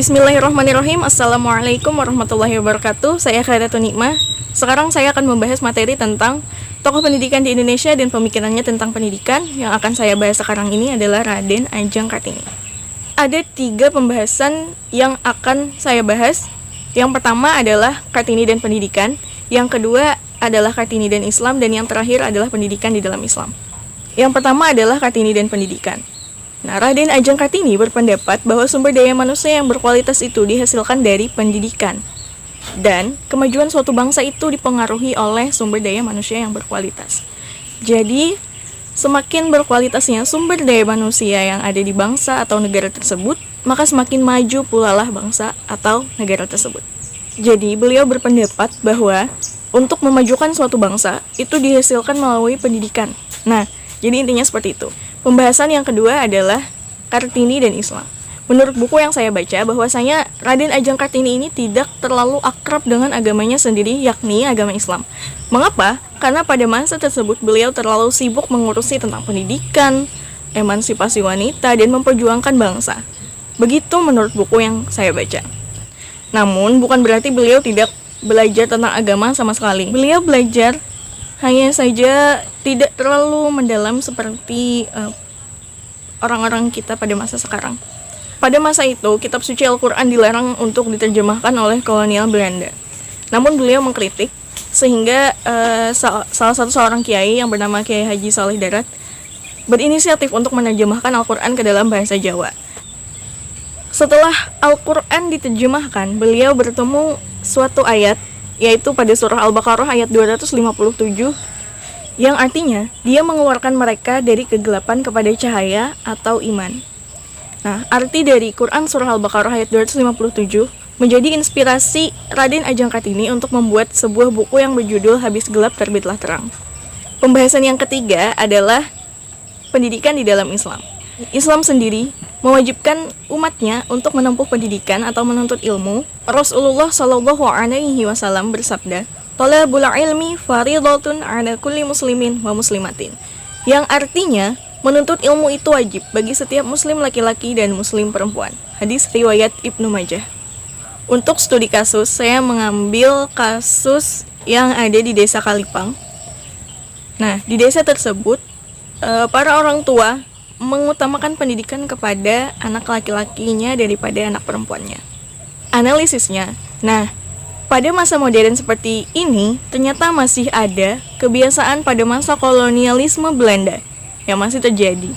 Bismillahirrahmanirrahim. Assalamualaikum warahmatullahi wabarakatuh. Saya Khairatun Nikmah. Sekarang saya akan membahas materi tentang tokoh pendidikan di Indonesia dan pemikirannya tentang pendidikan. Yang akan saya bahas sekarang ini adalah Raden Ajeng Kartini. Ada 3 pembahasan yang akan saya bahas. Yang pertama adalah Kartini dan pendidikan. Yang kedua adalah Kartini dan Islam. Dan yang terakhir adalah pendidikan di dalam Islam. Yang pertama adalah Kartini dan pendidikan. Nah, Raden Ajeng Kartini berpendapat bahwa sumber daya manusia yang berkualitas itu dihasilkan dari pendidikan. Dan kemajuan suatu bangsa itu dipengaruhi oleh sumber daya manusia yang berkualitas. Jadi, semakin berkualitasnya sumber daya manusia yang ada di bangsa atau negara tersebut, maka semakin maju pula lah bangsa atau negara tersebut. Jadi, beliau berpendapat bahwa untuk memajukan suatu bangsa itu dihasilkan melalui pendidikan. Nah, jadi intinya seperti itu. Pembahasan yang kedua adalah Kartini dan Islam. Menurut buku yang saya baca, bahwasanya Raden Ajeng Kartini ini tidak terlalu akrab dengan agamanya sendiri, yakni agama Islam. Mengapa? Karena pada masa tersebut beliau terlalu sibuk mengurusi tentang pendidikan, emansipasi wanita, dan memperjuangkan bangsa. Begitu menurut buku yang saya baca. Namun, bukan berarti beliau tidak belajar tentang agama sama sekali. Beliau belajar, hanya saja tidak terlalu mendalam seperti orang-orang kita pada masa sekarang. Pada masa itu, kitab suci Al-Quran dilarang untuk diterjemahkan oleh kolonial Belanda. Namun beliau mengkritik, sehingga salah satu seorang kiai yang bernama Kiai Haji Saleh Darat berinisiatif untuk menerjemahkan Al-Quran ke dalam bahasa Jawa. Setelah Al-Quran diterjemahkan, beliau bertemu suatu ayat, yaitu pada surah Al-Baqarah ayat 257, yang artinya dia mengeluarkan mereka dari kegelapan kepada cahaya atau iman. Nah, arti dari Quran surah Al-Baqarah ayat 257 menjadi inspirasi Raden Ajeng Kartini untuk membuat sebuah buku yang berjudul Habis Gelap Terbitlah Terang. Pembahasan yang ketiga adalah pendidikan di dalam Islam. Islam sendiri mewajibkan umatnya untuk menempuh pendidikan atau menuntut ilmu. Rasulullah Shallallahu Alaihi Wasallam bersabda, "Thalabul ilmi fardhatun 'ala kulli muslimin wa muslimatin." Yang artinya, menuntut ilmu itu wajib bagi setiap muslim laki-laki dan muslim perempuan. Hadis riwayat Ibnu Majah. Untuk studi kasus, saya mengambil kasus yang ada di Desa Kalipang. Nah, di desa tersebut, para orang tua mengutamakan pendidikan kepada anak laki-lakinya daripada anak perempuannya. Analisisnya, nah, pada masa modern seperti ini, ternyata masih ada kebiasaan pada masa kolonialisme Belanda yang masih terjadi.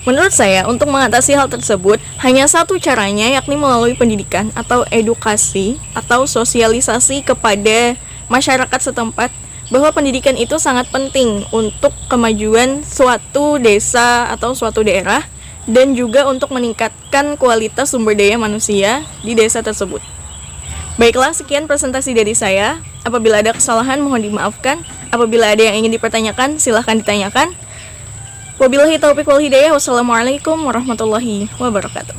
Menurut saya, untuk mengatasi hal tersebut, hanya satu caranya, yakni melalui pendidikan atau edukasi atau sosialisasi kepada masyarakat setempat, bahwa pendidikan itu sangat penting untuk kemajuan suatu desa atau suatu daerah, dan juga untuk meningkatkan kualitas sumber daya manusia di desa tersebut. Baiklah, sekian presentasi dari saya. Apabila ada kesalahan, mohon dimaafkan. Apabila ada yang ingin dipertanyakan, silahkan ditanyakan. Wabillahi taufiq wal hidayah. Wassalamualaikum warahmatullahi wabarakatuh.